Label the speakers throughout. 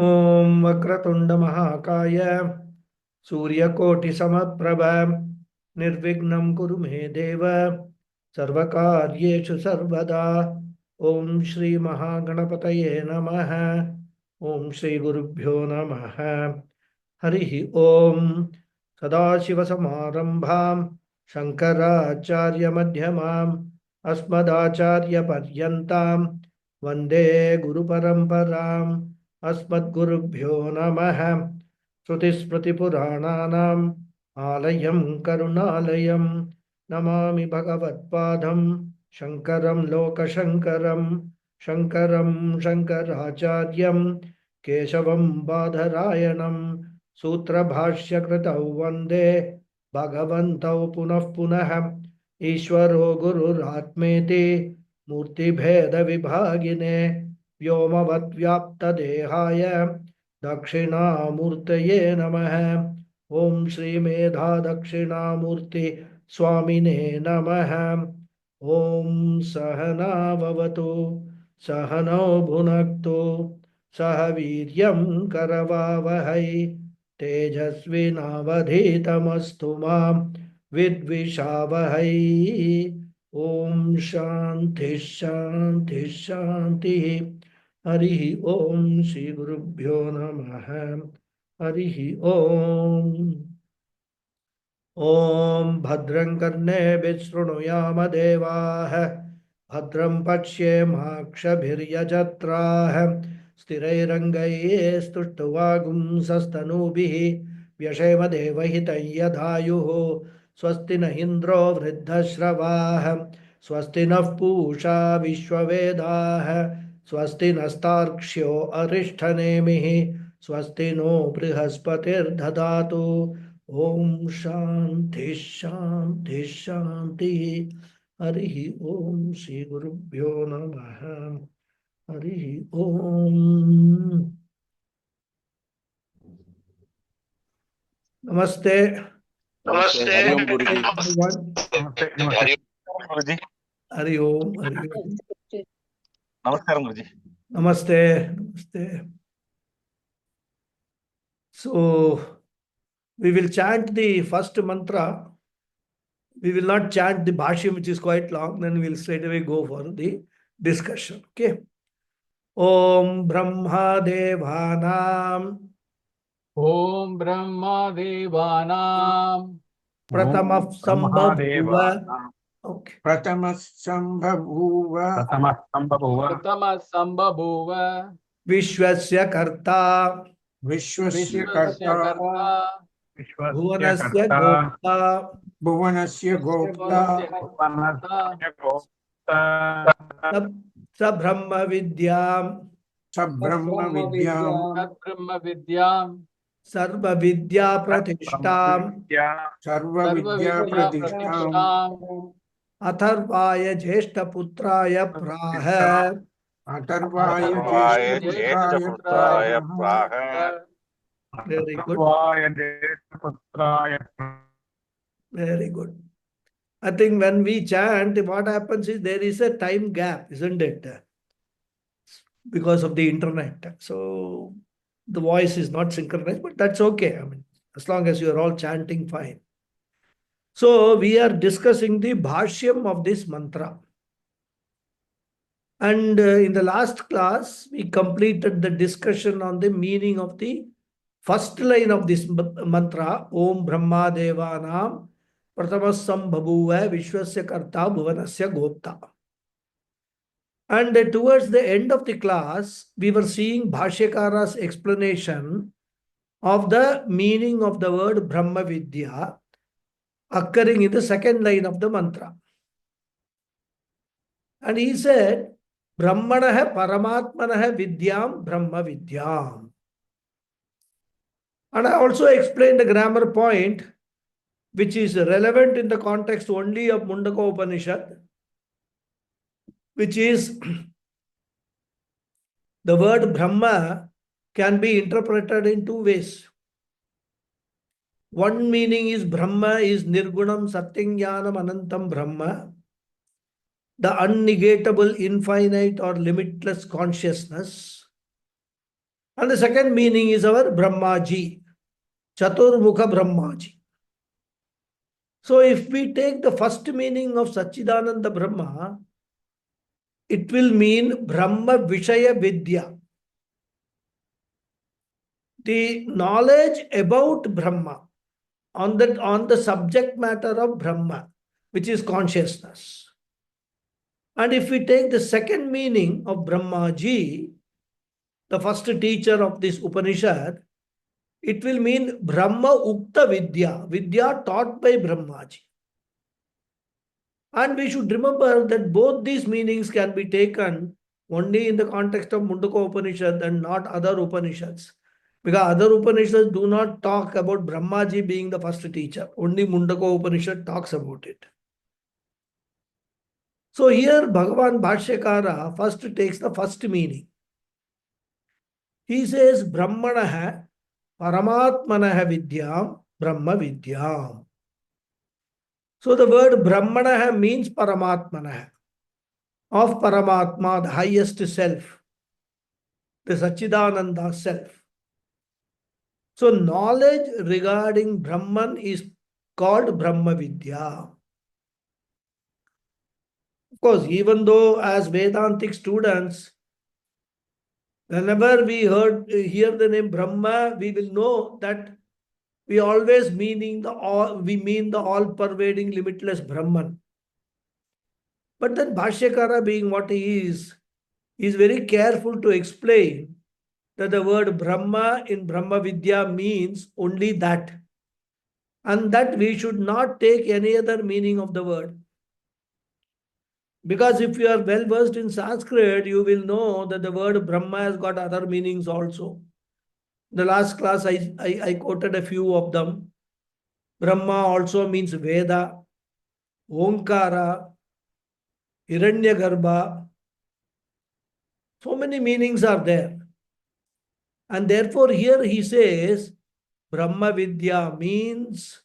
Speaker 1: ॐ वक्रतुंड महाकाय सूर्यकोटिसमप्रभ निर्विघ्नं कुरु मे देव सर्वकार्येषु सर्वदा। ॐ श्री महागणपतये नमः। ॐ श्री गुरुभ्यो नमः। हरिः ॐ। सदाशिवसमारम्भां शङ्कराचार्यमध्यमाम् अस्मदाचार्यपर्यन्तां वन्दे गुरुपरम्पराम्। अस्मद्गुरुभ्यो नमः। श्रुतिस्मृतिपुराणानाम् आलयं करुणालयं नमामि भगवत्पादं शङ्करं लोकशङ्करं। शङ्करं शङ्कराचार्यं केशवं बादरायणं सूत्रभाष्यकृतौ वन्दे भगवन्तौ पुनः पुनः। ईश्वरो गुरुरात्मेति मूर्तिभेदविभागिने व्योमवद्व्याप्तदेहाय दक्षिणामूर्तये नमः। ॐ श्रीमेधा दक्षिणामूर्ति स्वामिने नमः। ॐ सहना भवतु सहनौ भुनक्तु सह वीर्यं करवावहै तेजस्विनावधीतमस्तु मा विद्विषावहै। ॐ शान्ति शान्ति शान्तिः। हरिः ॐ श्री गुरुभ्यो नमः। हरिः ॐ। ॐ भद्रं कर्णेभिः शृणुयाम देवाः भद्रं पश्येमाक्षभिर्यजत्राः स्थिरैरङ्गैः स्तुष्टुवागुंसस्तनूभिः व्यशेम देवहितं यदायुः। स्वस्ति न इन्द्रो वृद्धश्रवाः स्वस्ति नः पूषा विश्ववेदाः स्वस्ति नस्तार्क्ष्यो अरिष्ठनेमिः स्वस्ति नो बृहस्पतिर्दधातु। ॐ शान्ति शान्ति शान्तिः। हरिः ॐ श्री गुरुभ्यो नमः। हरिः ॐ। नमस्ते।
Speaker 2: नमस्ते।
Speaker 1: हरि ओम
Speaker 2: गुरुजी।
Speaker 1: हरि ओम। हरि ओम।
Speaker 2: नमस्कारम गुरुजी।
Speaker 1: नमस्ते नमस्ते। So we will chant the first mantra. We will not chant the bhashyam, which is quite long. Then we will straight away go for the discussion. Okay. Om Brahma Devanam
Speaker 3: Om Brahma Devanam
Speaker 1: Pratamah Sambhavuva. Okay.
Speaker 4: Pratamah Sambhavuva
Speaker 3: Pratama Sambhavuva
Speaker 1: Vishwasya Karta
Speaker 4: Vishwasya
Speaker 3: Vishwasya
Speaker 4: Karta
Speaker 3: Karta
Speaker 1: Bhuvanasya Gopta
Speaker 4: Bhuvanasya Gopta
Speaker 1: Sabrahma Vidyam
Speaker 4: Sabrahma Vidyam
Speaker 3: Brahma Vidyam
Speaker 1: Sarva Vidya Pratishtam
Speaker 4: Sarva Vidya Pradishtam
Speaker 1: Atharvaya Jeshta Putraya Praha.
Speaker 4: Atharvaya Jeshta Putraya.
Speaker 1: Very good. Very good. I think when we chant, what happens is there is a time gap, isn't it? Because of the internet. So the voice is not synchronized, but that's okay. I mean, as long as you are all chanting, fine. So we are discussing the bhashyam of this mantra. And in the last class, we completed the discussion on the meaning of the first line of this mantra, Om Brahma Devanam Pratamah Sambhavuva Vishwasya Karta Bhuvanasya Gopta. And towards the end of the class, we were seeing Bhashyakara's explanation of the meaning of the word Brahma Vidya occurring in the second line of the mantra. And he said, Brahmanaha Paramatmanaha Vidyam Brahma Vidyam. And I also explained the grammar point, which is relevant in the context only of Mundaka Upanishad, which is the word Brahma can be interpreted in two ways. One meaning is Brahma is Nirgunam Satyam Jnanam Anantam Brahma, the unnegatable, infinite or limitless consciousness. And the second meaning is our Brahmaji, Chaturmukha Brahmaji. So if we take the first meaning of Satchidananda Brahma, it will mean Brahma Vishaya Vidya. The knowledge about Brahma, on the subject matter of Brahma, which is consciousness. And if we take the second meaning of Brahmaji, the first teacher of this Upanishad, it will mean Brahma Ukta Vidya, Vidya taught by Brahmaji. And we should remember that both these meanings can be taken only in the context of Mundaka Upanishad and not other Upanishads. Because other Upanishads do not talk about Brahmaji being the first teacher. Only Mundaka Upanishad talks about it. So here Bhagavan Bhashyakara first takes the first meaning. He says Brahmanaha Paramatmanaha Vidyam Brahma Vidyam. So the word Brahmanaha means Paramatmanaha, of Paramatma, the highest self, the Satchidananda self. So knowledge regarding Brahman is called Brahma Vidya. Of course, even though as Vedantic students, whenever we hear the name Brahma, we will know that we always mean the all-pervading, limitless Brahman. But then Bhashyakara, being what he is very careful to explain that the word Brahma in Brahma Vidya means only that. And that we should not take any other meaning of the word. Because if you are well versed in Sanskrit, you will know that the word Brahma has got other meanings also. The last class, I quoted a few of them. Brahma also means Veda, Omkara, Hiranyagarbha. So many meanings are there. And therefore here he says, Brahma Vidya means,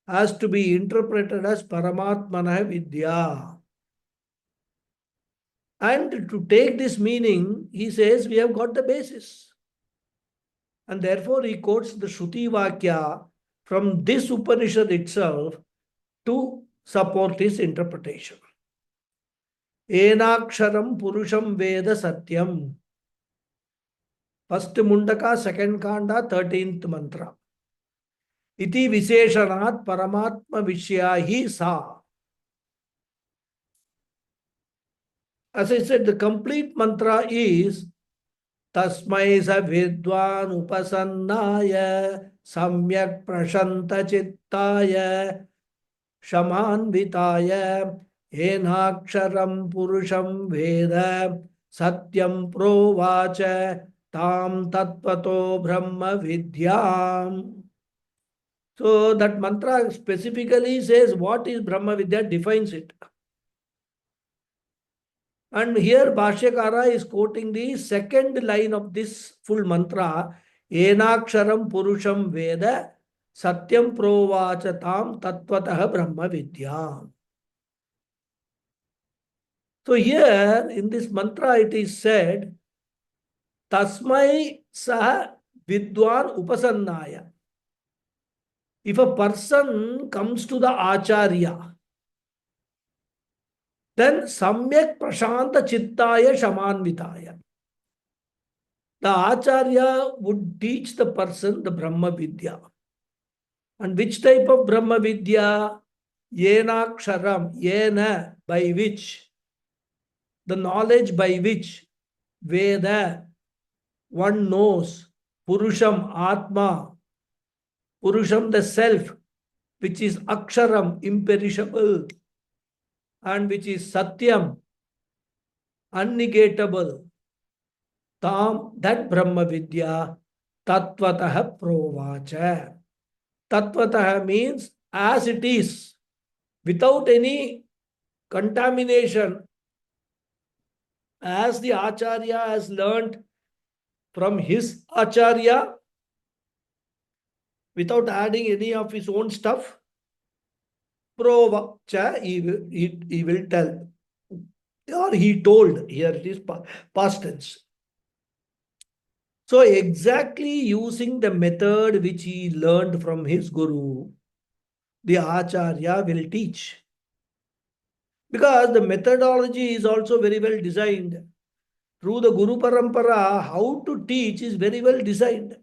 Speaker 1: has to be interpreted as Paramatmana Vidya. And to take this meaning, he says, we have got the basis. And therefore he quotes the Shruti Vakya from this Upanishad itself to support his interpretation. Enaksharam Purusham Veda Satyam. First Mundaka, second Kanda, 13th mantra. Iti Visheshanat Paramatma Vishyahi Sa. As I said, the complete mantra is Tasmai sa vidwan upasannaya samyak prashanta chittaya shamanvitaya enaksharam purusham veda satyam provacha tam tatvato brahma vidyam. So that mantra specifically says what is Brahma Vidya, defines it. And here Bhashyakara is quoting the second line of this full mantra, Enaksharam Purusham Veda Satyam Provachatam Tatvatah Brahma Vidya. So here in this mantra it is said, Tasmai Saha Vidwan Upasannaya. If a person comes to the Acharya, then Samyak Prashanta Chittaya Shamanvitaya. The Acharya would teach the person the Brahma Vidya. And which type of Brahma Vidya? Yenaksharam, Yena, by which? The knowledge by which? Veda, one knows. Purusham, Atma. Purusham, the self, which is Aksharam, imperishable. And which is Satyam, unnegatable. Tam, that Brahma Vidya, Tatvatah Provacha. Tatvatah means as it is, without any contamination, as the Acharya has learnt from his Acharya, without adding any of his own stuff, Provacha, he will tell. Or he told, here it is past tense. So exactly using the method which he learned from his guru, the Acharya will teach. Because the methodology is also very well designed. Through the Guru Parampara, how to teach is very well designed.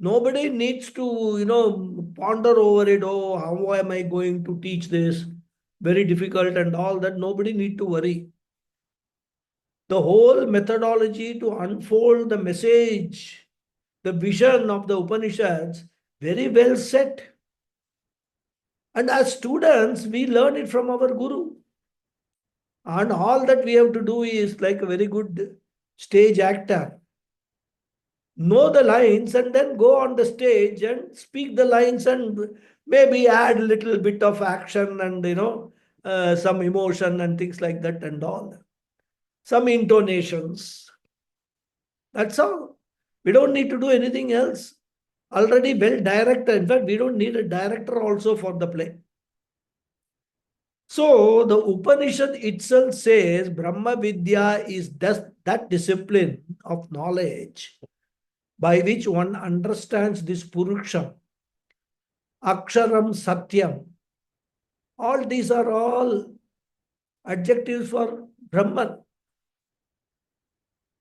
Speaker 1: Nobody needs to, ponder over it. Oh, how am I going to teach this? Very difficult and all that. Nobody need to worry. The whole methodology to unfold the message, the vision of the Upanishads, very well set. And as students, we learn it from our Guru. And all that we have to do is like a very good stage actor. Know the lines and then go on the stage and speak the lines and maybe add a little bit of action and, some emotion and things like that and all. Some intonations. That's all. We don't need to do anything else. Already well directed. In fact, we don't need a director also for the play. So the Upanishad itself says Brahma Vidya is that discipline of knowledge by which one understands this Purusham, Aksharam, Satyam. All these are all adjectives for Brahman.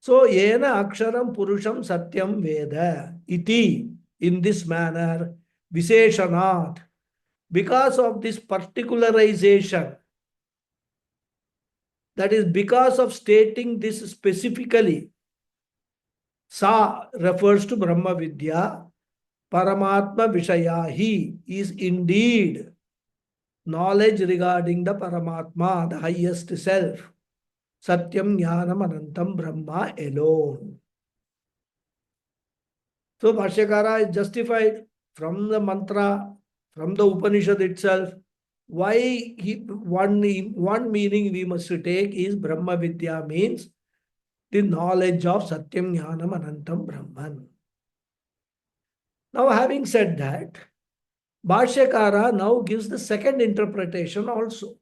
Speaker 1: So, Yena Aksharam Purusham Satyam Veda iti, in this manner, Visheshanat, because of this particularization, that is because of stating this specifically, Sa refers to Brahma Vidya, Paramatma Vishaya, he is indeed knowledge regarding the Paramatma, the highest self. Satyam Jnanam Anantam Brahma alone. So Bhashyakara is justified from the mantra, from the Upanishad itself. Why one meaning we must take is Brahma Vidya means the knowledge of Satyam Jnanam Anantam Brahman. Now having said that, Bhashyakara now gives the second interpretation also.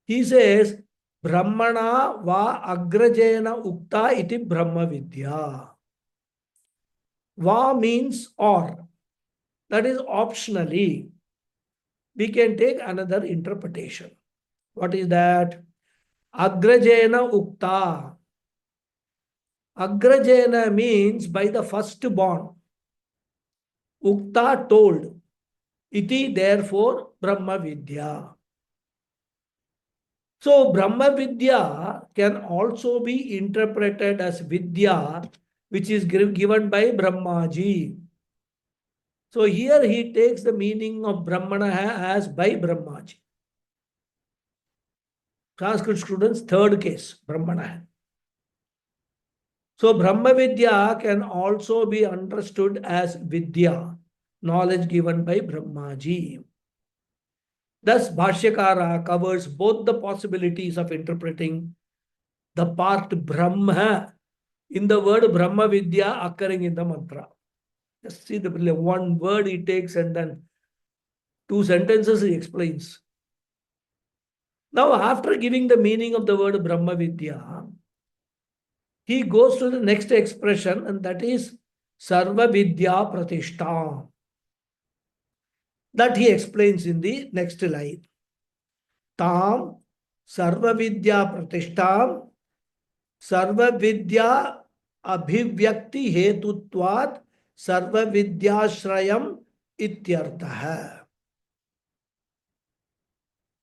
Speaker 1: He says, Brahmana va agrajena ukta iti Brahma Vidya. Va means or. That is optionally. We can take another interpretation. What is that? Agrajena ukta. Agrajena means by the firstborn. Ukta told. Iti therefore Brahma Vidya. So Brahma Vidya can also be interpreted as Vidya, which is given by Brahmaji. So here he takes the meaning of Brahmana as by Brahmaji. Sanskrit students, third case, Brahmana. So Brahma Vidya can also be understood as Vidya, knowledge given by Brahmaji. Thus, Bhashyakara covers both the possibilities of interpreting the part Brahma in the word Brahma Vidya occurring in the mantra. Just see the one word he takes and then 2 sentences he explains. Now, after giving the meaning of the word Brahma Vidya, he goes to the next expression, and that is Sarva Vidya Pratishta. That he explains in the next line. Tam Sarva Vidya Pratishtam Sarva Vidya Abhivyakti Hetutvat Sarva Vidyashrayam Ityartha.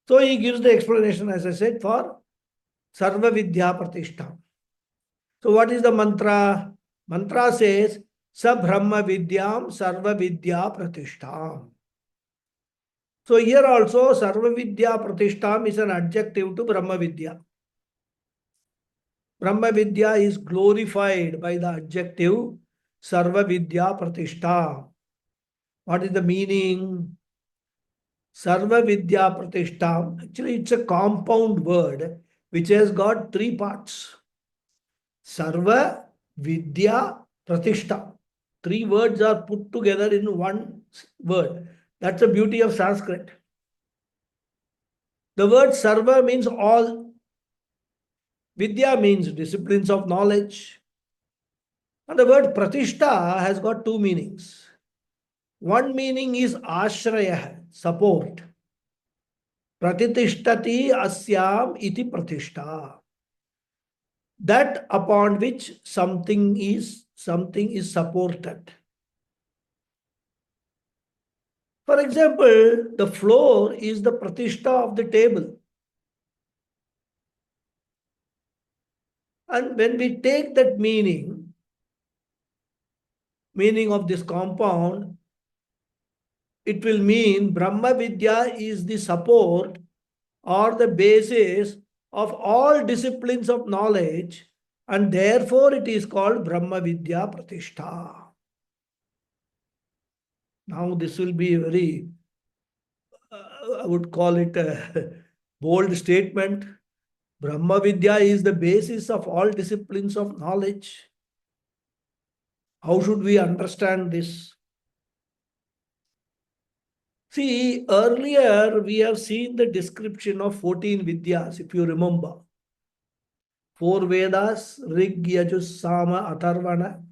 Speaker 1: So he gives the explanation, as I said, for Sarva Vidya Pratishtam. So what is the mantra? Mantra says, Sa Brahma Vidyam Sarva Vidya Pratishtam. So here also Sarva Vidya Pratishtam is an adjective to Brahma Vidya. Brahma Vidya is glorified by the adjective Sarva Vidya Pratishta. What is the meaning? Sarva Vidya Pratishtam. Actually, it's a compound word which has got 3 parts. Sarva Vidya Pratishta. 3 words are put together in one word. That's the beauty of Sanskrit. The word Sarva means all. Vidya means disciplines of knowledge. And the word Pratishta has got two meanings. One meaning is Ashraya, support. Pratitishtati asyam iti Pratishta. That upon which something is supported. For example, the floor is the Pratishta of the table. And when we take that meaning of this compound, it will mean Brahma Vidya is the support or the basis of all disciplines of knowledge, and therefore it is called Brahma Vidya Pratishtha. Now this will be very, I would call it a bold statement. Brahma Vidya is the basis of all disciplines of knowledge. How should we understand this? See, earlier we have seen the description of 14 Vidyas, if you remember. 4 Vedas, Rig, Yajus, Sama, Atharvana.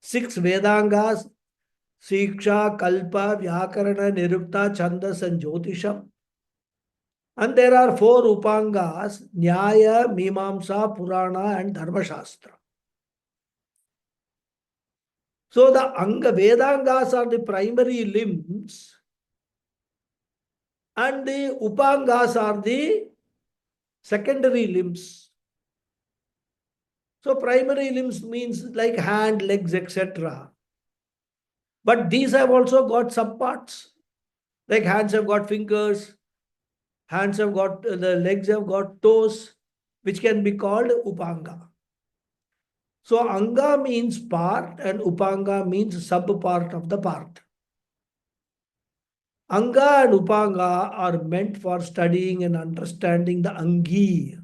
Speaker 1: 6 Vedangas, Siksha, Kalpa, Vyakarana, Nirukta, Chandas and Jyotisham. And there are 4 Upangas, Nyaya, Mimamsa, Purana and Dharma Shastra. So the Anga Vedangas are the primary limbs and the Upangas are the secondary limbs. So primary limbs means like hand, legs, etc. But these have also got subparts. Like hands have got fingers, hands have got, the legs have got toes, which can be called Upanga. So Anga means part and Upanga means sub-part of the part. Anga and Upanga are meant for studying and understanding the Angi.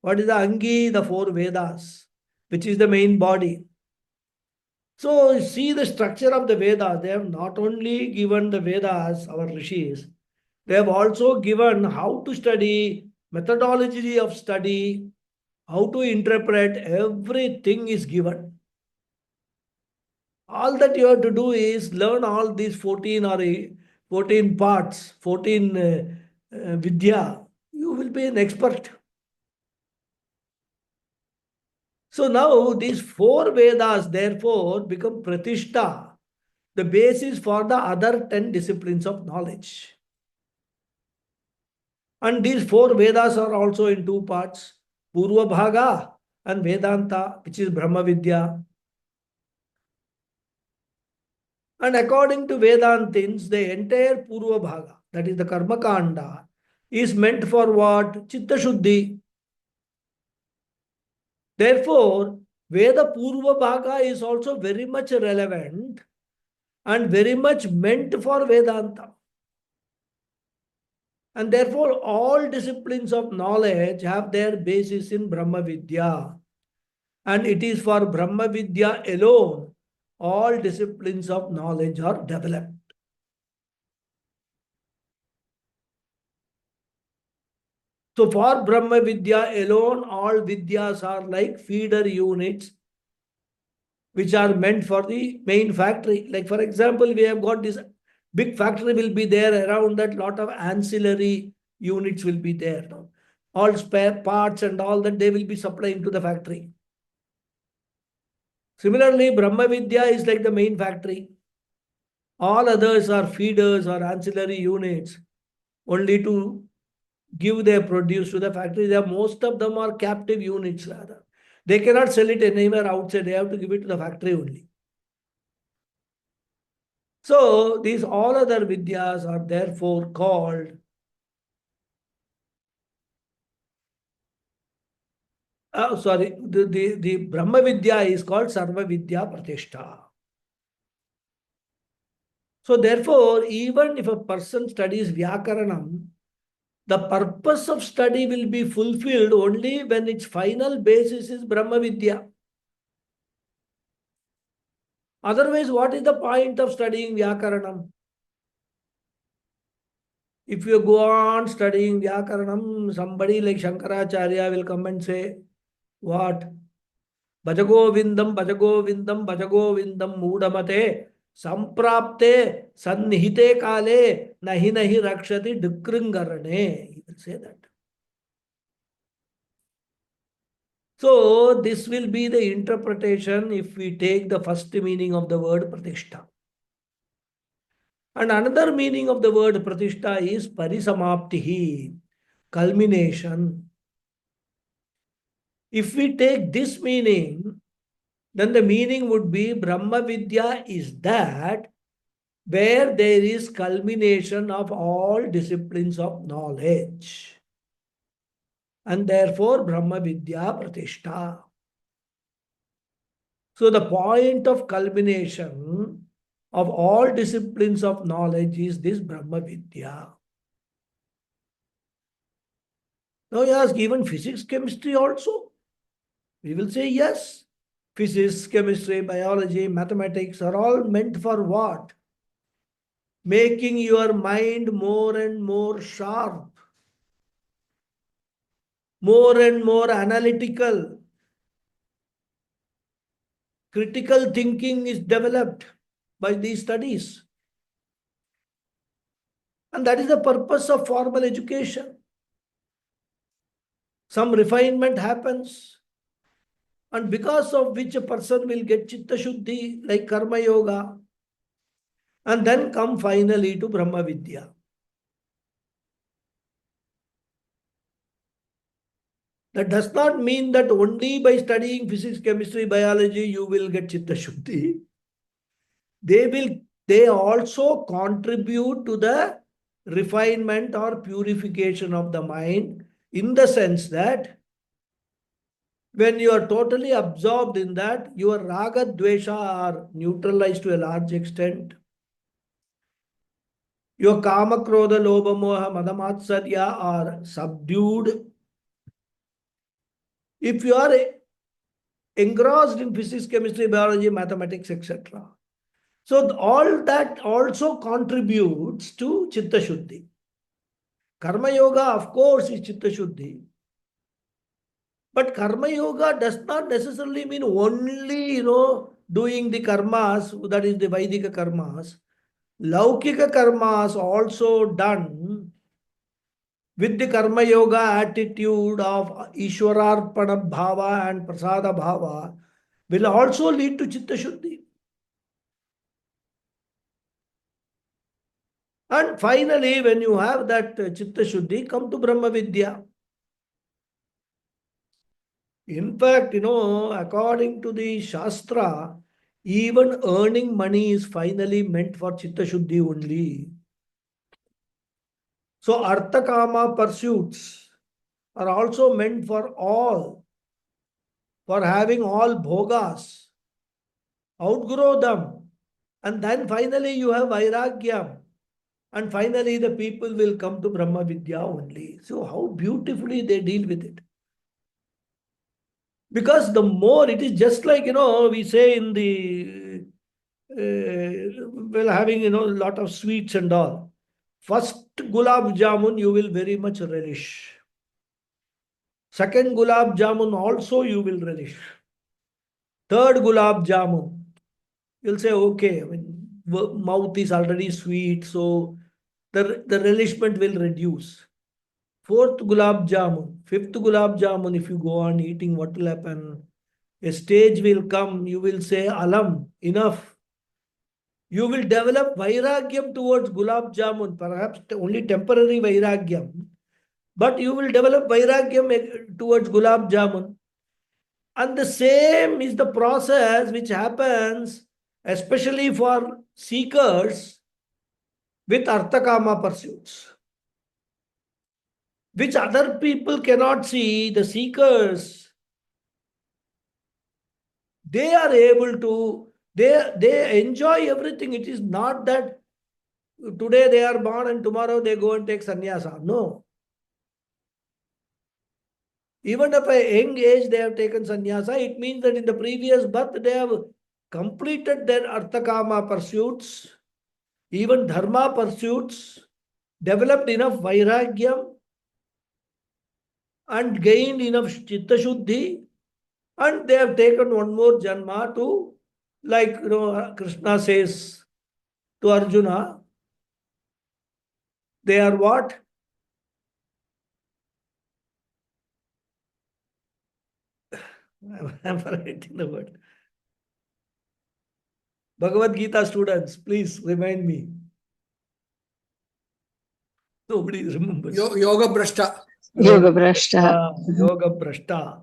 Speaker 1: What is the Angi? The 4 Vedas, which is the main body. So see the structure of the Vedas. They have not only given the Vedas, our rishis, they have also given how to study, methodology of study, how to interpret, everything is given. All that you have to do is learn all these 14 or 14 parts, 14 Vidya. You will be an expert. So now these 4 Vedas therefore become Pratishta, the basis for the other 10 disciplines of knowledge. And these 4 Vedas are also in 2 parts, Purva Bhaga and Vedanta, which is Brahma Vidya. And according to Vedantins, the entire Purva Bhaga, that is the Karma Kanda, is meant for what? Chitta Shuddhi. Therefore, Veda Purva Bhaga is also very much relevant and very much meant for Vedanta. And therefore, all disciplines of knowledge have their basis in Brahma Vidya. And it is for Brahma Vidya alone all disciplines of knowledge are developed. So for Brahma Vidya alone, all Vidyas are like feeder units which are meant for the main factory. Like for example, we have got this big factory will be there, around that lot of ancillary units will be there. All spare parts and all that they will be supplying to the factory. Similarly, Brahma Vidya is like the main factory. All others are feeders or ancillary units only to give their produce to the factory. Most of them are captive units rather. They cannot sell it anywhere outside. They have to give it to the factory only. So these all other Vidyas are therefore called the Brahma Vidya is called Sarva Vidya Pratishtha. So therefore, even if a person studies Vyakaranam, the purpose of study will be fulfilled only when its final basis is Brahma Vidya. Otherwise, what is the point of studying Vyakaranam? If you go on studying Vyakaranam, somebody like Shankaracharya will come and say, what? Bhajagovindam, Bhajagovindam, Bhajagovindam, Mudamate, Samprapte, Sannihite Kale, Nahi Nahi Rakshati, Dukringarane. He will say that. So, this will be the interpretation if we take the first meaning of the word Pratishtha. And another meaning of the word Pratishtha is Parisamaptihi, culmination. If we take this meaning, then the meaning would be Brahma Vidya is that where there is culmination of all disciplines of knowledge. And therefore Brahma Vidya Pratishtha. So the point of culmination of all disciplines of knowledge is this Brahma Vidya. Now you ask, even physics, chemistry also? We will say yes. Physics, chemistry, biology, mathematics are all meant for what? Making your mind more and more sharp, more and more analytical. Critical thinking is developed by these studies. And that is the purpose of formal education. Some refinement happens, and because of which a person will get Chitta Shuddhi, like Karma Yoga, and then come finally to Brahma Vidya. That does not mean that only by studying physics, chemistry, biology, you will get Chitta Shuddhi. They also contribute to the refinement or purification of the mind, in the sense that when you are totally absorbed in that, your raga, dvesha are neutralized to a large extent. Your kama, krodha, lobha, moha, madamatsarya are subdued. If you are engrossed in physics, chemistry, biology, mathematics, etc. So all that also contributes to Chitta Shuddhi. Karma Yoga, of course, is Chitta Shuddhi. But Karma Yoga does not necessarily mean only, doing the karmas, that is the Vaidika karmas. Laukika karmas also done with the Karma Yoga attitude of Ishwararpana Bhava and Prasada Bhava will also lead to Chitta Shuddhi. And finally, when you have that Chitta Shuddhi, come to Brahma Vidya. In fact, according to the Shastra, even earning money is finally meant for Chitta Shuddhi only. So, Artha Kama pursuits are also meant for all, for having all bhogas, outgrow them. And then finally you have Vairagya. And finally the people will come to Brahma Vidya only. So, how beautifully they deal with it. Because the more it is just like, we say in the, having, a lot of sweets and all. First gulab jamun you will very much relish. Second gulab jamun also you will relish. Third gulab jamun, you'll say, okay, mouth is already sweet, so the relishment will reduce. Fourth gulab jamun, fifth gulab jamun, if you go on eating, what will happen? A stage will come, you will say, alam, enough. You will develop vairagyam towards gulab jamun, perhaps only temporary vairagyam, but you will develop vairagyam towards gulab jamun. And the same is the process which happens, especially for seekers with arthakama pursuits, which other people cannot see. The seekers, they are able to, they enjoy everything. It is not that today they are born and tomorrow they go and take sannyasa. No. Even if at a young age they have taken sannyasa, it means that in the previous birth they have completed their arthakama pursuits, even dharma pursuits, developed enough vairagyam and gained enough chitta shuddhi And they have taken one more Janma to, like, Krishna says to Arjuna, they are what? I'm forgetting the word. Bhagavad Gita students, please remind me. Nobody remembers.
Speaker 5: Yoga Brashta.
Speaker 6: Yoga Brashta.
Speaker 1: Yoga Brashta.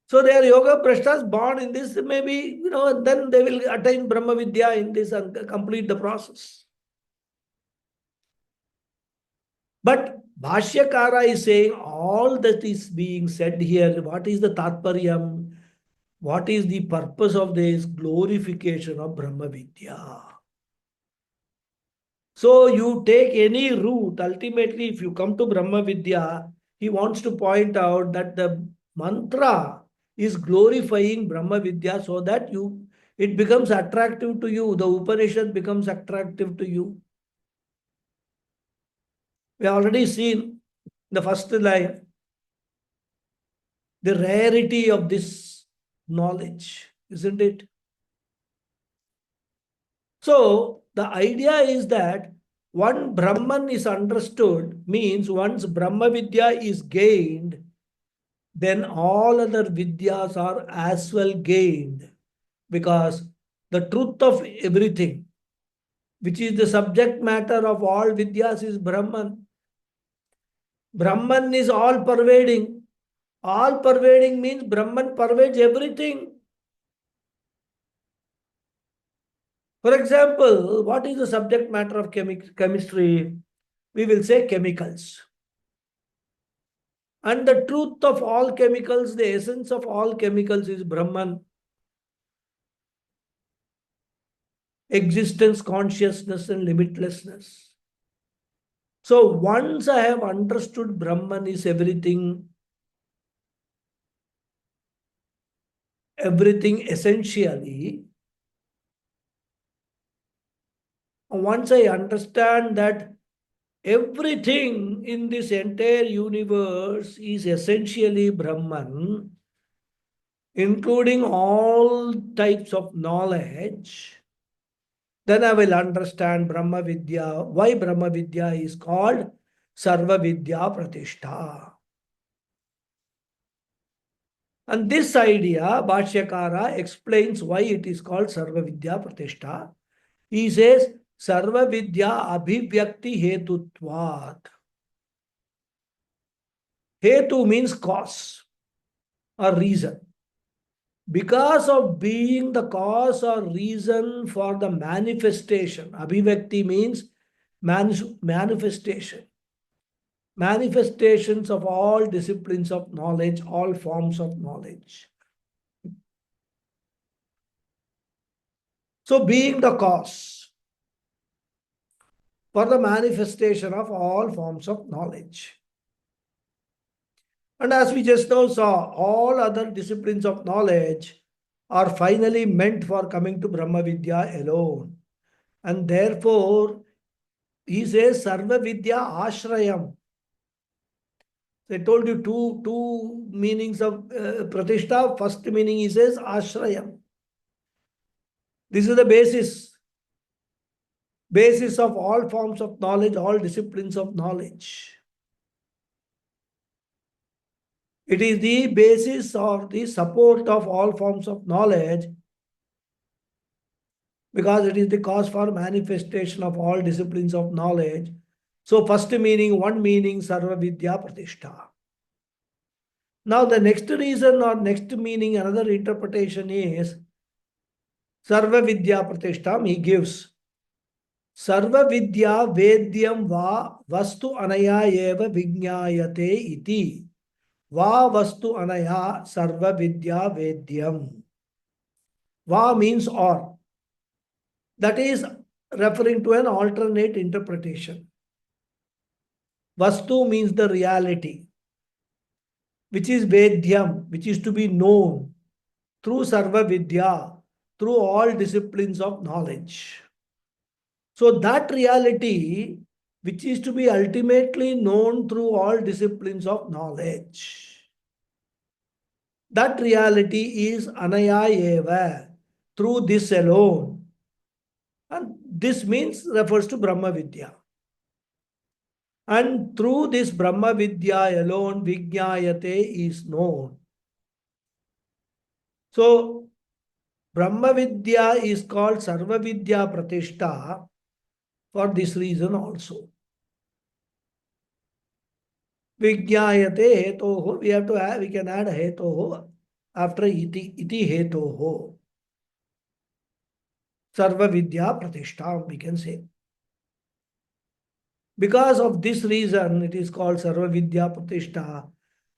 Speaker 1: So they are Yoga Brashtas born in this, maybe, then they will attain Brahma Vidya in this and complete the process. But Bhashyakara is saying all that is being said here. What is the Tatparyam? What is the purpose of this glorification of Brahma Vidya? So you take any route, ultimately, if you come to Brahma Vidya, he wants to point out that the mantra is glorifying Brahma Vidya so that it becomes attractive to you. The Upanishad becomes attractive to you. We have already seen the first line, the rarity of this knowledge, isn't it? So the idea is that one Brahman is understood means once Brahma Vidya is gained, then all other Vidyas are as well gained, because the truth of everything, which is the subject matter of all Vidyas, is Brahman. Brahman is all pervading. All pervading means Brahman pervades everything. For example, what is the subject matter of chemistry? We will say chemicals. And the truth of all chemicals, the essence of all chemicals is Brahman. Existence, consciousness, and limitlessness. So once I have understood Brahman is everything essentially, once I understand that everything in this entire universe is essentially Brahman, including all types of knowledge, then I will understand Brahma Vidya, why Brahma Vidya is called Sarva Vidya Pratishtha. And this idea, Bhashyakara explains why it is called Sarva Vidya Pratishtha. He says, Sarva Vidya Abhivyakti Hetutvat. Hetu means cause or reason. Because of being the cause or reason for the manifestation, Abhivyakti means manifestation. Manifestations of all disciplines of knowledge, all forms of knowledge. So being the cause for the manifestation of all forms of knowledge. And as we just now saw, all other disciplines of knowledge are finally meant for coming to Brahma Vidya alone. And therefore, he says Sarva Vidya Ashrayam. I told you two meanings of Pratishtha. First meaning he says Ashrayam. This is the basis of all forms of knowledge, all disciplines of knowledge. It is the basis or the support of all forms of knowledge, because it is the cause for manifestation of all disciplines of knowledge. So first meaning, one meaning, Sarva Vidya Pratishtha. Now the next reason or next meaning, another interpretation is Sarva Vidya Pratistham he gives. Sarva Vidya Vedyam Va Vastu Anaya Eva Vijnayate Iti. Va Vastu Anaya Sarva Vidya Vedyam. Va means or. That is referring to an alternate interpretation. Vastu means the reality, which is Vedyam, which is to be known through Sarva Vidya, through all disciplines of knowledge. So that reality, which is to be ultimately known through all disciplines of knowledge. That reality is anaya eva, through this alone. And this means refers to Brahma Vidya. And through this Brahma Vidya alone, Vijnayate is known. So, Brahma Vidya is called Sarva Vidya Pratishta for this reason also. Vijnayate hetoho, we can add hetoho after iti hetoho. Sarva Vidya Pratishta, we can say. Because of this reason, it is called Sarva Vidya Pratishta.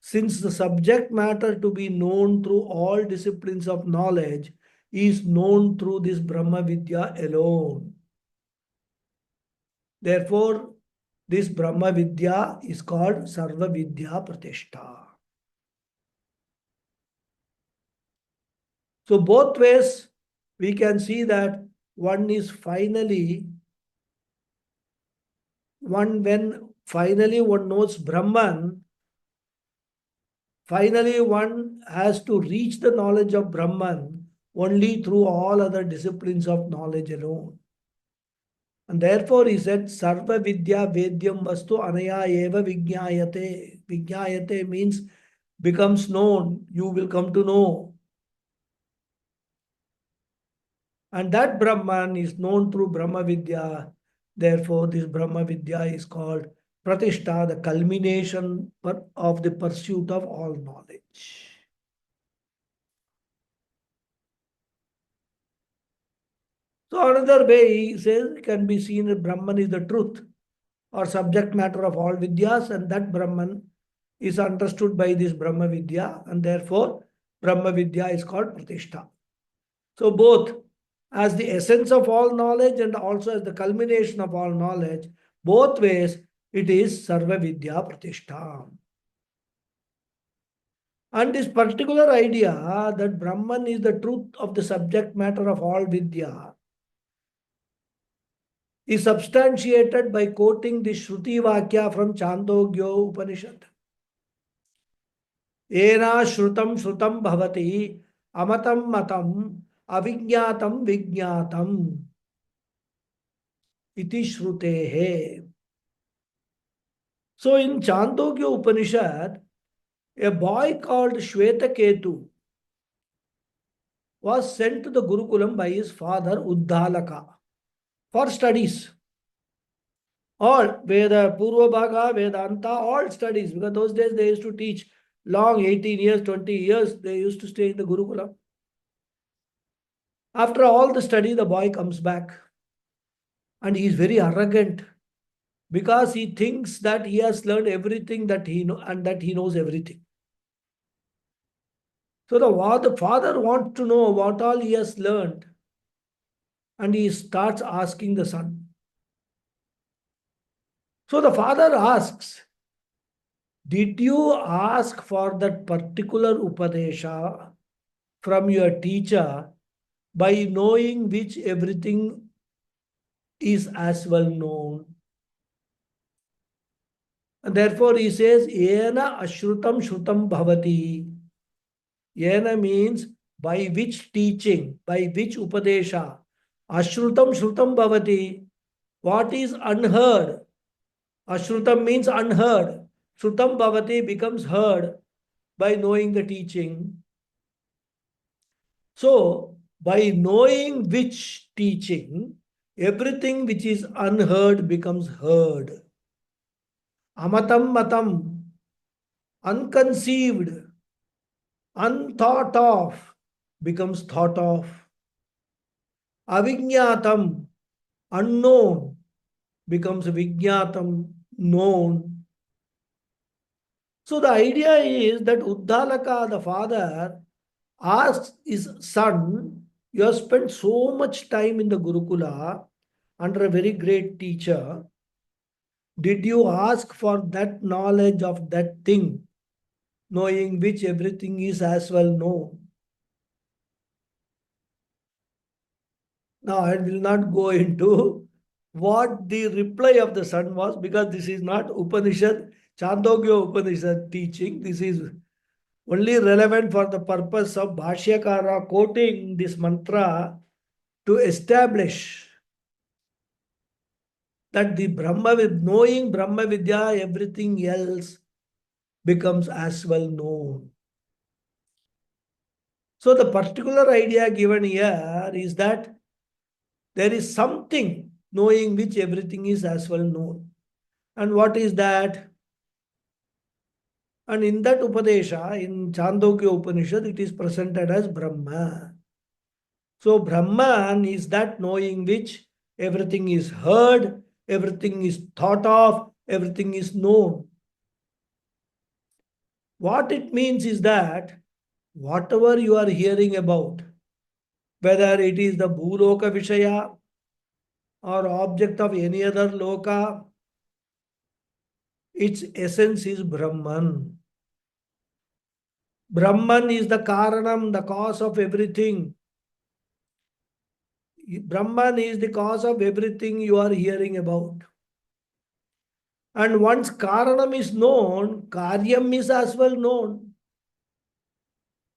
Speaker 1: Since the subject matter to be known through all disciplines of knowledge is known through this Brahma Vidya alone. Therefore, this Brahma Vidya is called Sarva Vidya Pratishta. So both ways we can see that one is finally, when finally one knows Brahman, finally one has to reach the knowledge of Brahman only through all other disciplines of knowledge alone. And therefore he said, Sarva Vidya Vedyam Vastu Anaya Eva Vijnayate. Vijnayate means becomes known, you will come to know. And that Brahman is known through Brahma Vidya. Therefore, this Brahma Vidya is called Pratishta, the culmination of the pursuit of all knowledge. So another way he says can be seen that Brahman is the truth or subject matter of all Vidyas, and that Brahman is understood by this Brahma Vidya, and therefore Brahma Vidya is called Pratishta. So both as the essence of all knowledge and also as the culmination of all knowledge, both ways it is Sarva Vidya Pratishta. And this particular idea that Brahman is the truth of the subject matter of all Vidya is substantiated by quoting the Shruti Vakya from Chandogyo Upanishad. Ena Shrutam Shrutam Bhavati Amatam Matam Avignatam Vignatam Iti Shrutehe. So in Chandogya Upanishad, a boy called Shvetaketu was sent to the Gurukulam by his father Uddalaka for studies. All Veda, Purva Bhaga, Vedanta, all studies. Because those days they used to teach long, 18 years, 20 years, they used to stay in the Gurukulam. After all the study, the boy comes back and he is very arrogant because he thinks that he has learned everything that he knows and that he knows everything. So the father wants to know what all he has learned, and he starts asking the son. So the father asks, did you ask for that particular Upadesha from your teacher by knowing which everything is as well known? And therefore he says, Yena ashrutam shrutam bhavati. Yena means by which teaching, by which Upadesha. Ashrutam shrutam bhavati. What is unheard? Ashrutam means unheard. Shrutam bhavati becomes heard by knowing the teaching. So, by knowing which teaching, everything which is unheard becomes heard. Amatam matam, unconceived, unthought of, becomes thought of. Avignatam, unknown, becomes Vijnatam, known. So the idea is that Uddalaka, the father, asks his son, you have spent so much time in the Gurukula under a very great teacher. Did you ask for that knowledge of that thing, knowing which everything is as well known? Now, I will not go into what the reply of the son was, because this is not Upanishad, Chandogya Upanishad teaching. This is only relevant for the purpose of Bhashyakara quoting this mantra to establish that the knowing Brahma Vidya, everything else becomes as well known. So the particular idea given here is that there is something knowing which everything is as well known. And what is that? And in that Upadesha, in Chandogya Upanishad, it is presented as Brahma. So Brahman is that knowing which everything is heard, everything is thought of, everything is known. What it means is that whatever you are hearing about, whether it is the Bhuloka Vishaya or object of any other loka, its essence is Brahman. Brahman is the Karanam, the cause of everything. Brahman is the cause of everything you are hearing about. And once Karanam is known, Karyam is as well known.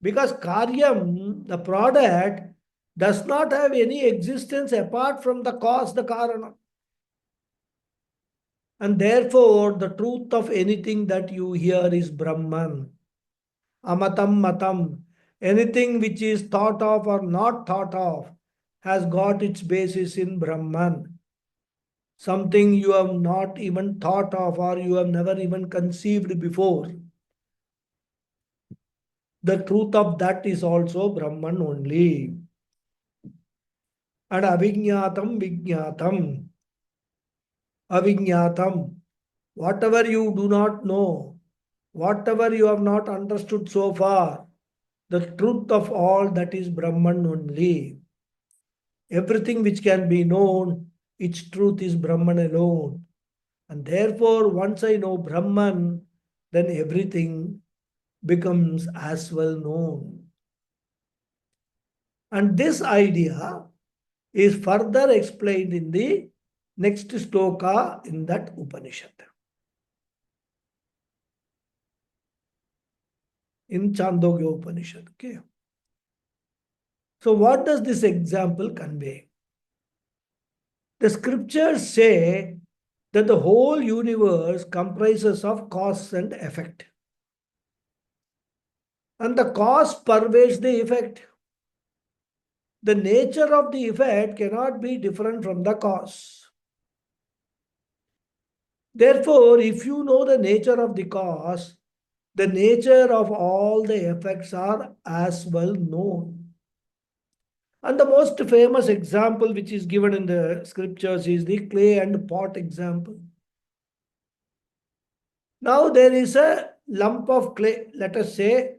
Speaker 1: Because Karyam, the product, does not have any existence apart from the cause, the Karana. And therefore, the truth of anything that you hear is Brahman. Amatam matam. Anything which is thought of or not thought of has got its basis in Brahman. Something you have not even thought of or you have never even conceived before. The truth of that is also Brahman only. And avignatam vignatam. Avignatam. Whatever you do not know, whatever you have not understood so far, the truth of all that is Brahman only. Everything which can be known, its truth is Brahman alone. And therefore, once I know Brahman, then everything becomes as well known. And this idea is further explained in the next sloka in that Upanishad. In Chandogya Upanishad. Okay. So what does this example convey? The scriptures say that the whole universe comprises of cause and effect. And the cause pervades the effect. The nature of the effect cannot be different from the cause. Therefore, if you know the nature of the cause, the nature of all the effects are as well known. And the most famous example which is given in the scriptures is the clay and pot example. Now there is a lump of clay, let us say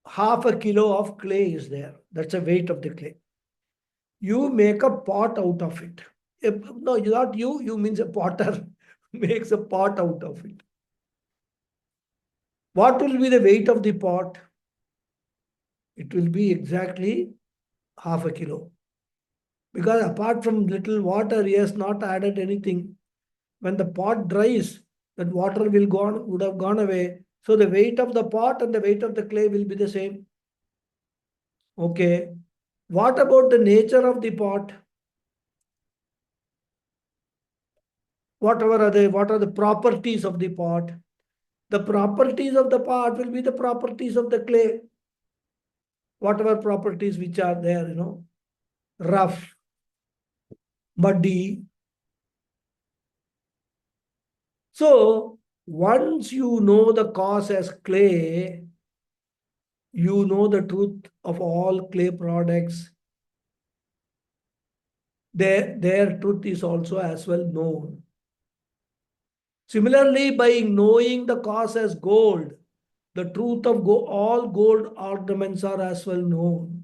Speaker 1: half a kilo of clay is there. That's the weight of the clay. You make a pot out of it. No, not you, you means a potter makes a pot out of it. What will be the weight of the pot? It will be exactly half a kilo. Because apart from little water, he has not added anything. When the pot dries, that water would have gone away. So the weight of the pot and the weight of the clay will be the same. Okay. What about the nature of the pot? What are the properties of the pot? The properties of the pot will be the properties of the clay. Whatever properties which are there, rough, muddy. So once you know the cause as clay, you know the truth of all clay products. Their truth is also as well known. Similarly, by knowing the cause as gold, the truth of all gold ornaments are as well known.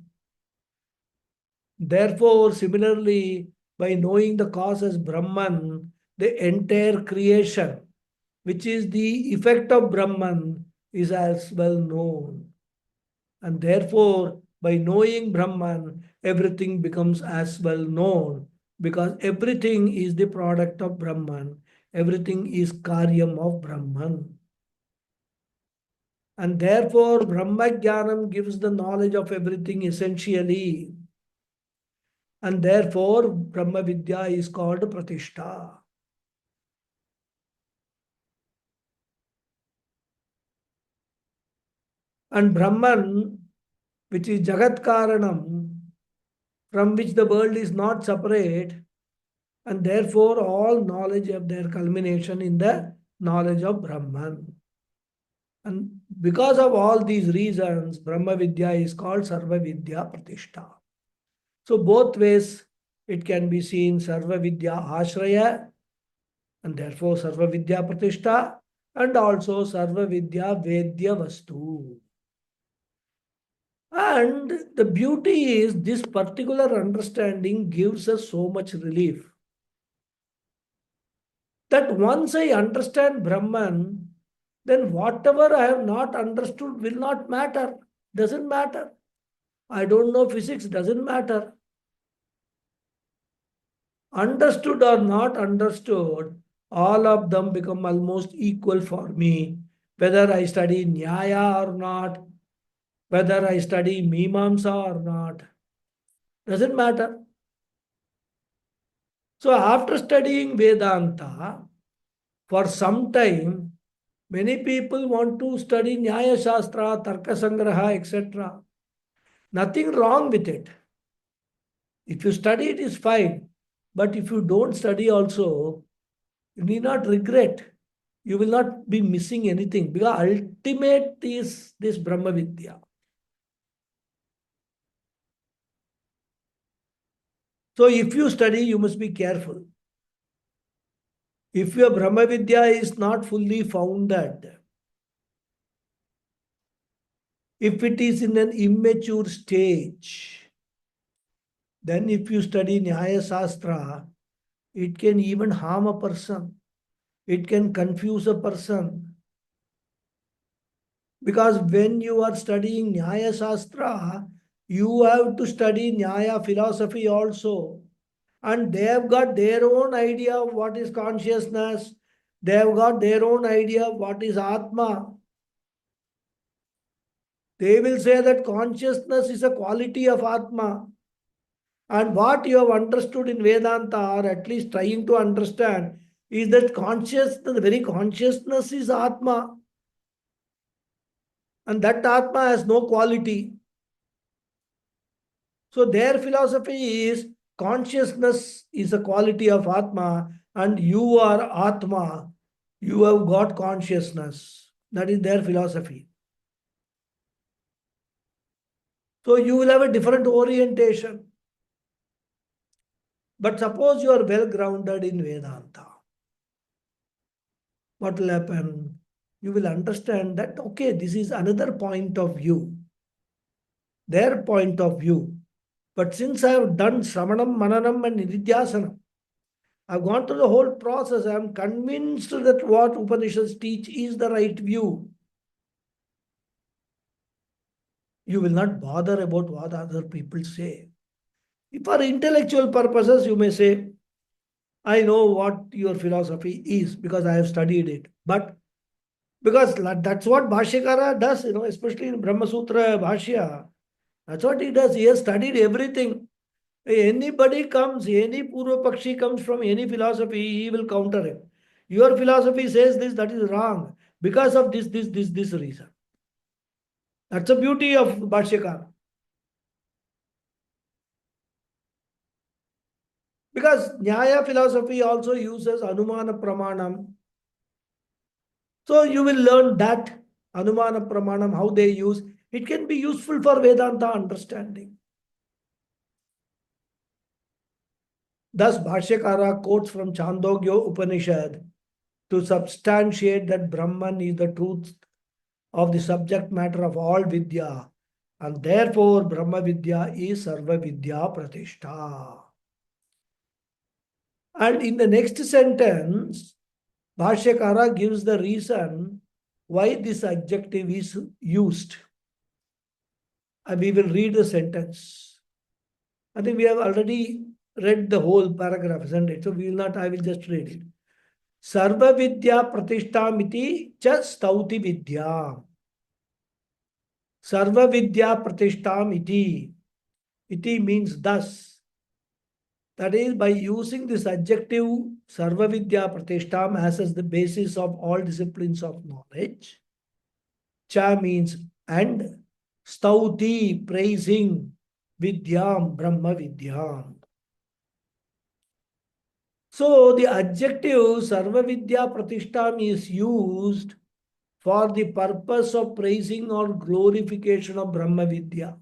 Speaker 1: Therefore, similarly, by knowing the cause as Brahman, the entire creation, which is the effect of Brahman, is as well known. And therefore, by knowing Brahman, everything becomes as well known, because everything is the product of Brahman. Everything is Karyam of Brahman. And therefore, Brahma Jnanam gives the knowledge of everything essentially. And therefore, Brahma Vidya is called Pratishtha. And Brahman, which is Jagat Karanam, from which the world is not separate, and therefore all knowledge of their culmination in the knowledge of Brahman. And because of all these reasons, Brahma Vidya is called Sarva Vidya Pratishtha. So both ways it can be seen Sarva Vidya Ashraya, and therefore Sarva Vidya Pratishtha, and also Sarva Vidya Vedya Vastu. And the beauty is this particular understanding gives us so much relief that once I understand Brahman, then whatever I have not understood will not matter. Doesn't matter. I don't know physics, doesn't matter. Understood or not understood, all of them become almost equal for me. Whether I study Nyaya or not, whether I study Mimamsa or not, doesn't matter. So after studying Vedanta, for some time, many people want to study Nyaya Shastra, Tarka Sangraha, etc. Nothing wrong with it. If you study, it is fine. But if you don't study also, you need not regret. You will not be missing anything because ultimate is this Brahma Vidya. So if you study, you must be careful. If your Brahma Vidya is not fully founded, if it is in an immature stage, then if you study Nyaya Shastra, it can even harm a person. It can confuse a person. Because when you are studying Nyaya Shastra, you have to study Nyaya philosophy also. And they have got their own idea of what is consciousness. They have got their own idea of what is Atma. They will say that consciousness is a quality of Atma. And what you have understood in Vedanta, or at least trying to understand, is that consciousness, the very consciousness is Atma. And that Atma has no quality. So their philosophy is consciousness is a quality of Atma, and you are Atma. You have got consciousness. That is their philosophy. So you will have a different orientation. But suppose you are well grounded in Vedanta. What will happen? You will understand that, okay, this is another point of view. Their point of view. But since I have done Sramanam, Mananam and Nididhyasanam, I've gone through the whole process. I am convinced that what Upanishads teach is the right view. You will not bother about what other people say. If for intellectual purposes, you may say, I know what your philosophy is because I have studied it. But because that's what Bhashyakara does, especially in Brahma Sutra Bhashya. That's what he does. He has studied everything. Anybody comes, any Purva Pakshi comes from any philosophy, he will counter it. Your philosophy says this, that is wrong. Because of this reason. That's the beauty of Bhashyakara. Because Nyaya philosophy also uses Anumana Pramanam. So you will learn that Anumana Pramanam, how they use. It can be useful for Vedanta understanding. Thus, Bhashyakara quotes from Chandogya Upanishad to substantiate that Brahman is the truth of the subject matter of all Vidya. And therefore, Brahma Vidya is Sarva Vidya Pratishtha. And in the next sentence, Bhashyakara gives the reason why this adjective is used. And we will read the sentence. I think we have already read the whole paragraph, isn't it? So we will not, I will just read it. Sarva Vidya Pratishthamiti cha Stauti Vidya. Sarva Vidya Pratishtam iti. Iti means thus. That is, by using this adjective Sarva Vidya Pratishtam as the basis of all disciplines of knowledge. Cha means and. Stauti, praising. Vidyam, Brahma Vidyam. So the adjective Sarva Vidya Pratishtam is used for the purpose of praising or glorification of Brahma Vidya.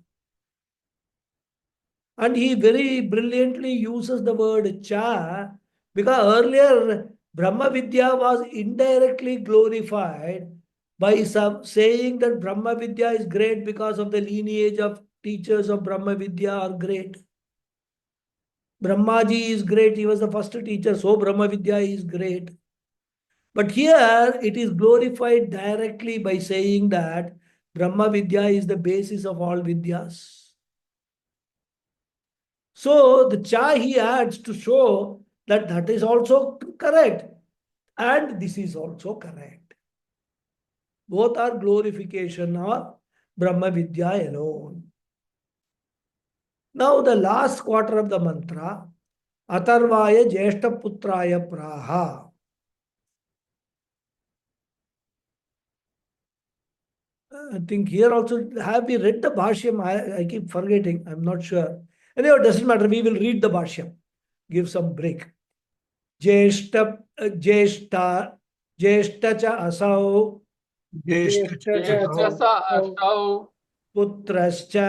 Speaker 1: And he very brilliantly uses the word cha, because earlier Brahma Vidya was indirectly glorified by saying that Brahma Vidya is great because of the lineage of teachers of Brahma Vidya are great. Brahmaji is great, he was the first teacher, so Brahma Vidya is great. But here it is glorified directly by saying that Brahma Vidya is the basis of all Vidyas. So the cha he adds to show that that is also correct. And this is also correct. Both are glorification of Brahma Vidya alone. Now the last quarter of the mantra, Atharvaya Jeshta Putraya Praha. I think here also, have we read the Bhashyam? I keep forgetting. I'm not sure. Anyway, it doesn't matter. We will read the Bhashyam. Give some break. Jeshta cha asau
Speaker 3: ज्येष्ठस अष्टौ
Speaker 1: putrascha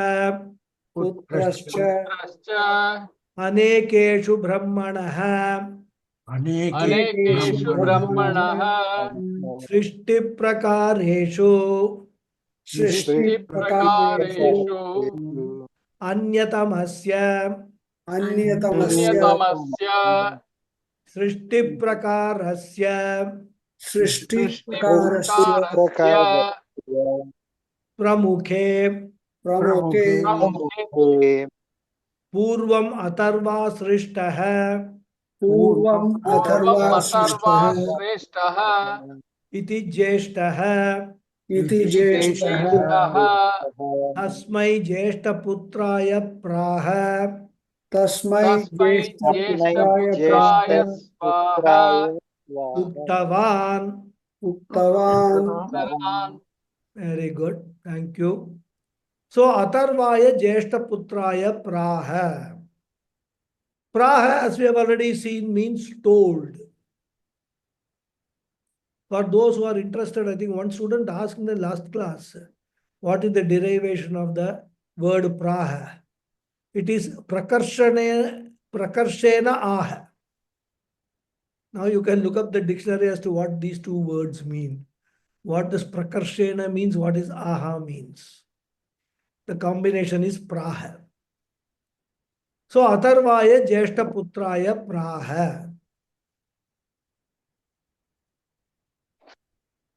Speaker 3: पुत्रश्च
Speaker 1: anekeshu brahmanah
Speaker 3: अनेकेषु ब्रह्मणः
Speaker 1: सृष्टि prakareshu
Speaker 3: सृष्टिप्रकारेषु
Speaker 1: अन्यतमस्य
Speaker 3: अन्यतमस्य
Speaker 1: सृष्टि प्रकारस्य
Speaker 3: सृष्टिप्रकारस्य
Speaker 1: प्रमुखे
Speaker 3: प्रमुखे
Speaker 1: पूर्वम अथर्वा सृष्टः
Speaker 3: पूर्वम् अथर्वा श्रेष्ठः
Speaker 1: इति ज्येष्ठः
Speaker 3: इति ज्येष्ठः
Speaker 1: अस्मै ज्येष्ठपुत्राय प्राह
Speaker 3: तस्मै ज्येष्ठपुत्राय स्वाहा
Speaker 1: उक्तवान्.
Speaker 3: उक्तवान्.
Speaker 1: Very good. Thank you. So Atharvaya Jeshtaputraya Praha. Praha, as we have already seen, means told. For those who are interested, I think one student asked in the last class, what is the derivation of the word praha? It is prakarshena aha. Now you can look up the dictionary as to what these two words mean. What does prakarshena means, what is aha means. The combination is praha. So Atharvaya Jeshtaputraya praha.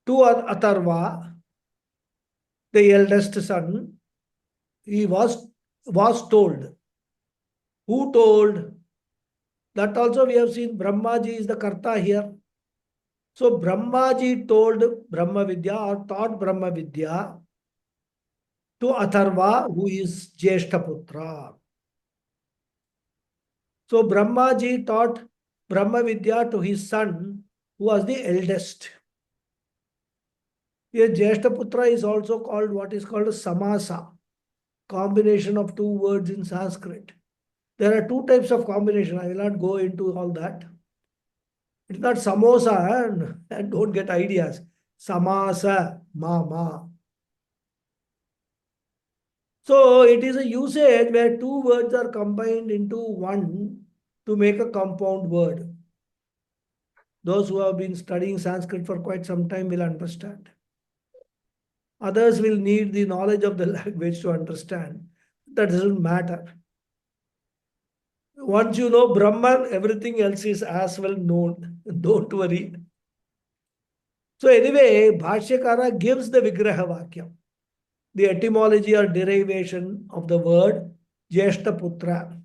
Speaker 1: To Atharva, the eldest son, he was told. Who told? That also we have seen Brahmaji is the Karta here. So Brahmaji told Brahma Vidya or taught Brahma Vidya to Atharva, who is Jeshtaputra. So Brahmaji taught Brahma Vidya to his son, who was the eldest. Here Jeshtaputra is also called what is called a samasa, combination of two words in Sanskrit. There are two types of combination. I will not go into all that. It's not samosa and don't get ideas. Samasa, mama. So it is a usage where two words are combined into one to make a compound word. Those who have been studying Sanskrit for quite some time will understand. Others will need the knowledge of the language to understand. That doesn't matter. Once you know Brahman, everything else is as well known. Don't worry. So anyway, Bhashyakara gives the Vigraha Vakyam, the etymology or derivation of the word Jeshtaputra.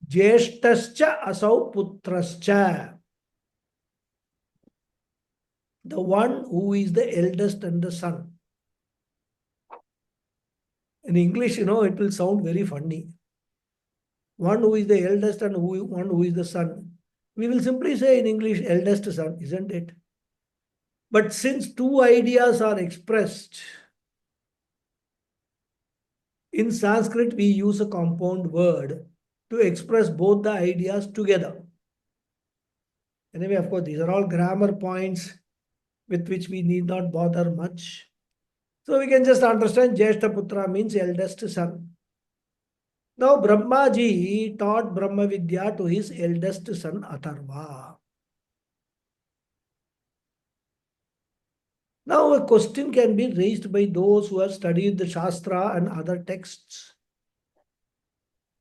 Speaker 1: Jeshtascha asau putrascha. The one who is the eldest and the son. In English, it will sound very funny. One who is the eldest and one who is the son. We will simply say in English, eldest son, isn't it? But since two ideas are expressed, in Sanskrit, we use a compound word to express both the ideas together. Anyway, of course, these are all grammar points with which we need not bother much. So we can just understand Jeshtaputra means eldest son. Now Brahmaji taught Brahma Vidya to his eldest son Atharva. Now a question can be raised by those who have studied the Shastra and other texts.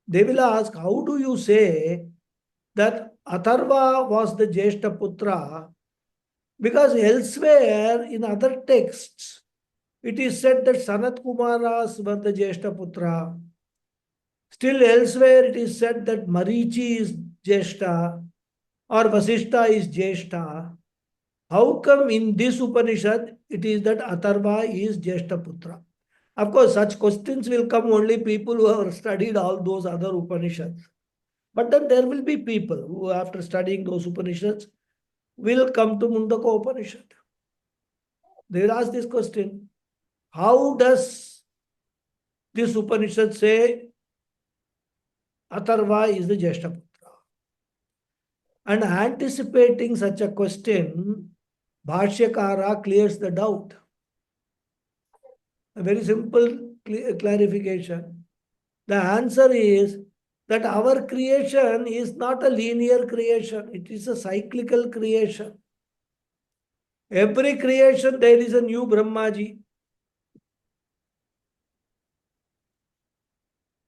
Speaker 1: They will ask, how do you say that Atharva was the Jeshtaputra? Because elsewhere in other texts, it is said that Sanat Kumaras were the Jeshtaputra. Still elsewhere it is said that Marichi is Jeshta or Vasishta is Jeshta. How come in this Upanishad it is that Atharva is Jeshtaputra? Of course, such questions will come only people who have studied all those other Upanishads. But then there will be people who, after studying those Upanishads, will come to Mundaka Upanishad. They will ask this question, how does this Upanishad say Atharva is the Jeshtaputra? And anticipating such a question, Bhashyakara clears the doubt. A very simple clarification. The answer is that our creation is not a linear creation. It is a cyclical creation. Every creation, there is a new Brahmaji.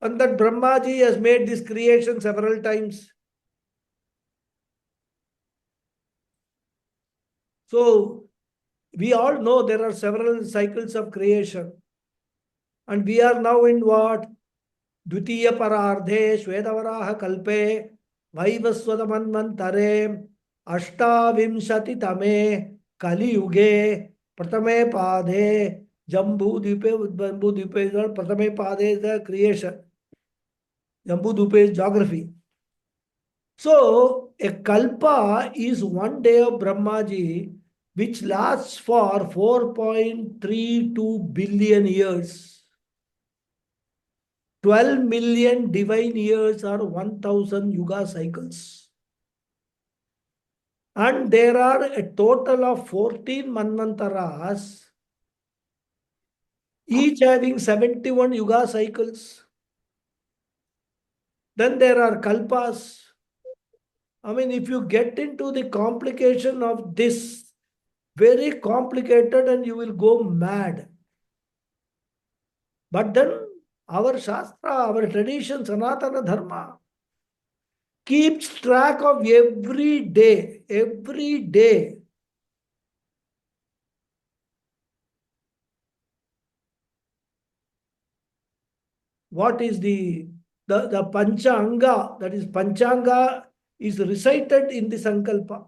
Speaker 1: And that Brahmaji has made this creation several times. So, we all know there are several cycles of creation. And we are now in what? Dvitiya Parardhe, Shvedavaraha Kalpe, Vaivaswadamanvantare, Ashtavimshati Tame, Kali Yuge, Pratame Padhe, Jambu Dvipe is Pratame Padhe is the creation. Jambu Dvipe is geography. So, a Kalpa is one day of Brahmaji which lasts for 4.32 billion years. 12 million divine years are 1000 yuga cycles. And there are a total of 14 manvantaras, each having 71 yuga cycles. Then there are kalpas. I mean, if you get into the complication of this, very complicated and you will go mad. But then our Shastra, our tradition, Sanatana Dharma, keeps track of every day. What is the Panchanga, that is Panchanga is recited in the Sankalpa.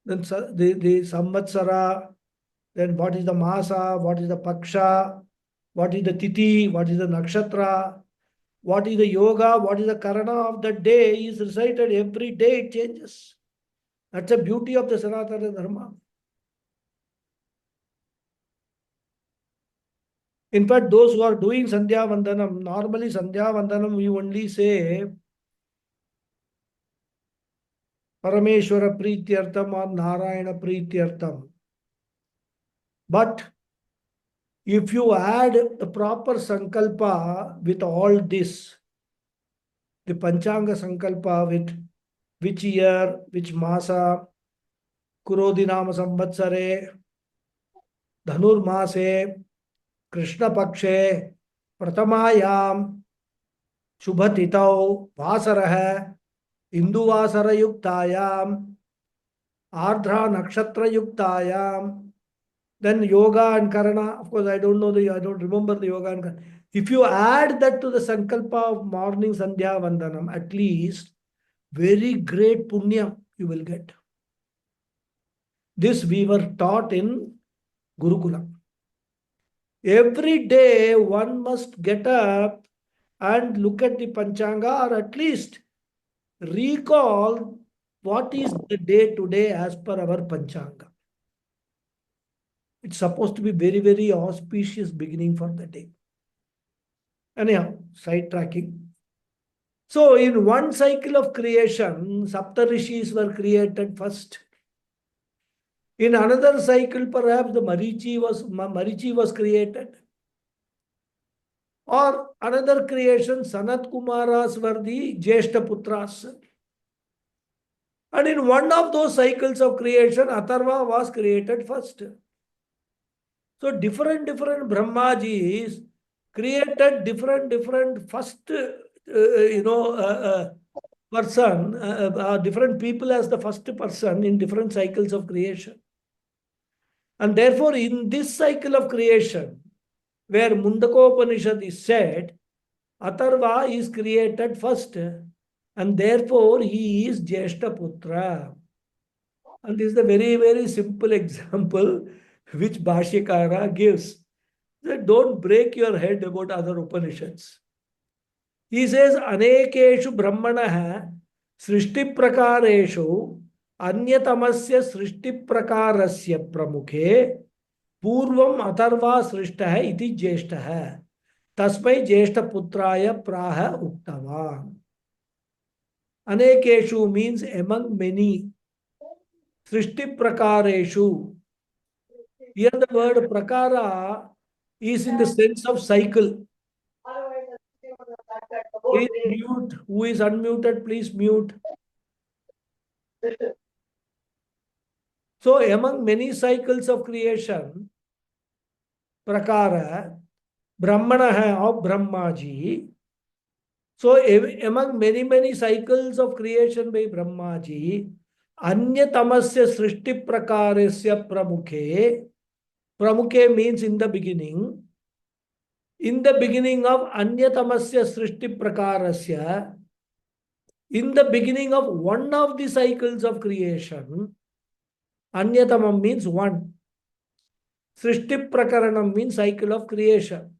Speaker 1: Then the Samvatsara, then what is the Masa, what is the Paksha, what is the Tithi, what is the Nakshatra, what is the Yoga, what is the Karana of the day is recited every day, it changes. That's the beauty of the Sanatana Dharma. In fact, those who are doing Sandhya Vandanam, normally Sandhya Vandanam we only say Parameshwara Prityartham or Narayana Prityartham. But if you add the proper Sankalpa with all this, the Panchanga Sankalpa with which year, which Masa, Kurodinama Samvatsare, Dhanur Mase, Krishna Pakshe, Pratamayam, Shubhatitau, Vasarah, Induvasara Yuktayam, Ardha Nakshatra Yuktayam, then Yoga and Karana. Of course, I don't remember the Yoga and Karana. If you add that to the Sankalpa of morning Sandhya Vandanam, at least very great Punyam. you will get. This we were taught in Gurukula. Every day one must get up and look at the Panchanga, or at least recall what is the day today as per our Panchanga. It's supposed to be very, very auspicious beginning for the day. Anyhow, sidetracking. So in one cycle of creation, Saptarishis were created first. In another cycle, perhaps the Marichi was created. Or another creation, Sanat Kumaras were the Jeshta Putras. And in one of those cycles of creation, Atharva was created first. So different Brahmajis created different first, person, different people as the first person in different cycles of creation. And therefore, in this cycle of creation, where Mundakopanishad is said, Atharva is created first, and therefore he is Jeshta Putra. And this is a very, very simple example which Bhashyakara gives. That don't break your head about other Upanishads. He says, Anekeshu Brahmanaha Srishti Prakareshu Anyatamasya Srishti Prakarasya Pramukhe Purvam Atharva Srishtaha iti Jeshtaha Tasmai Jeshta Putraya Praha Uktavan. Anekeshu means among many. Srishti Prakareshu. Here the word Prakara is in the sense of cycle. Please mute. Who is unmuted, please mute. So among many cycles of creation, Prakara, Brahmana of Brahmaji. So among many cycles of creation by Brahmaji, Anyatamasya Srishti Prakarasya Pramukhe. Pramukhe means in the beginning. In the beginning of Anyatamasya Srishti Prakarasya, in the beginning of one of the cycles of creation, Anyatamam means one. Srishti Prakaranam means cycle of creation.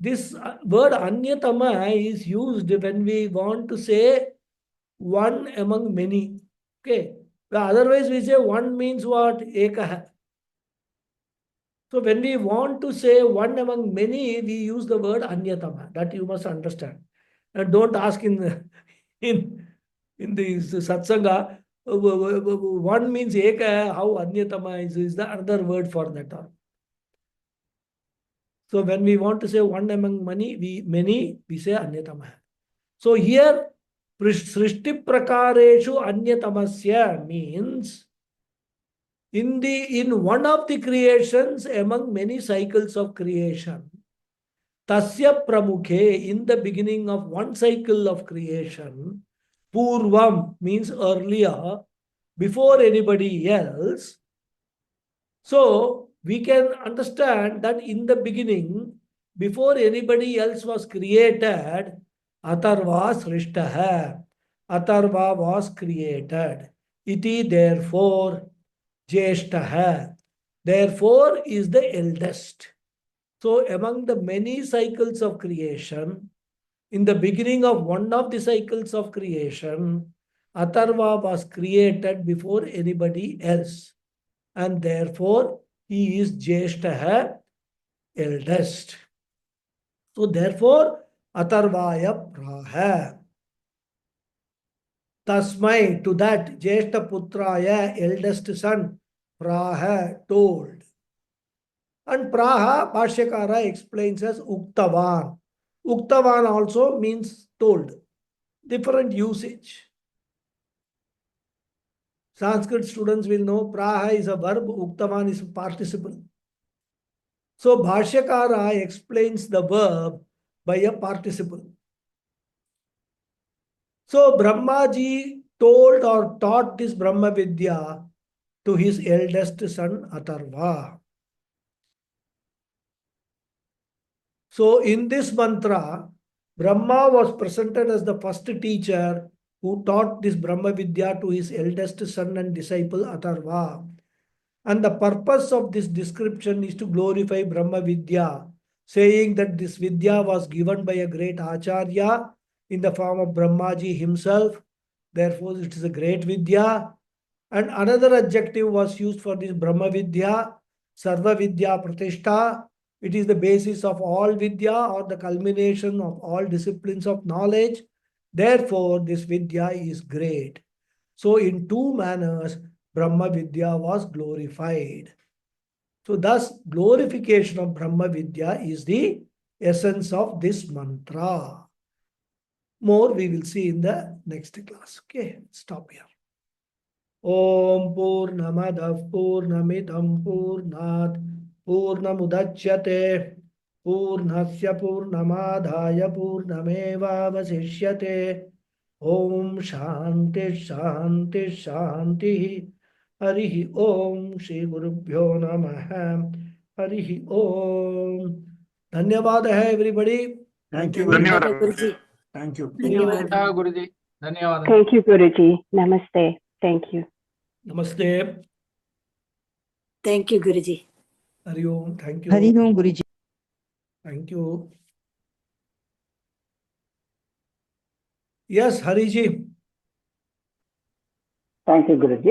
Speaker 1: This word Anyatama is used when we want to say one among many. Okay. Otherwise we say one means what? Ekaha. So when we want to say one among many, we use the word Anyatama. That you must understand. And don't ask in the satsanga, one means Eka, how Anyatama is the other word for that. So when we want to say one among many, we say Anyatama. So here, Srishti Prakareshu Anyatamasya means in one of the creations among many cycles of creation, Tasya Pramukhe, in the beginning of one cycle of creation, Purvam means earlier, before anybody else. So we can understand that in the beginning, before anybody else was created, Atharva Srishtaha. Atharva was created. Iti therefore Jeshtaha. Therefore is the eldest. So among the many cycles of creation, in the beginning of one of the cycles of creation, Atharva was created before anybody else. And therefore, he is Jeshtaha, eldest. So therefore, Atharvaya Praha. Tasmai, to that Jeshta Putraya, eldest son, Praha told. And Praha, Bhashyakara explains as Uktavan. Uktavan also means told. Different usage. Sanskrit students will know Praha is a verb, Uktavan is a participle. So Bhashyakara explains the verb by a participle. So Brahmaji told or taught this Brahma Vidya to his eldest son Atharva. So in this mantra, Brahma was presented as the first teacher who taught this Brahma Vidya to his eldest son and disciple Atharva. And the purpose of this description is to glorify Brahma Vidya, saying that this Vidya was given by a great Acharya in the form of Brahmaji himself. Therefore, it is a great Vidya. And another adjective was used for this Brahma Vidya, Sarva Vidya Pratishta. It is the basis of all Vidya or the culmination of all disciplines of knowledge. Therefore, this Vidya is great. So, in two manners, Brahma Vidya was glorified. So, thus, glorification of Brahma Vidya is the essence of this mantra. More we will see in the next class. Okay, stop here. Om Purnamadah Purnamidam Purnat Purnamudachyate Purnasya Purnamadhaya Purnamevavasishyate. Om Shanti Shanti Shanti. Harihi Om Shri Gurubhyo Namaha. Harihi Om. Dhanyavad hai everybody.
Speaker 4: Thank you.
Speaker 3: ಧನ್ಯವಾದ
Speaker 5: Guruji.
Speaker 4: Thank you.
Speaker 3: ಧನ್ಯವಾದ ಗುರುಜಿ ಧನ್ಯವಾದ
Speaker 6: Thank you, Guruji. Namaste. Thank you.
Speaker 1: Namaste.
Speaker 5: Thank you, Guruji.
Speaker 1: Hari Om. Thank you.
Speaker 7: Hari Om Guruji.
Speaker 1: Thank you. Yes, Hariji.
Speaker 8: Thank you, Guruji.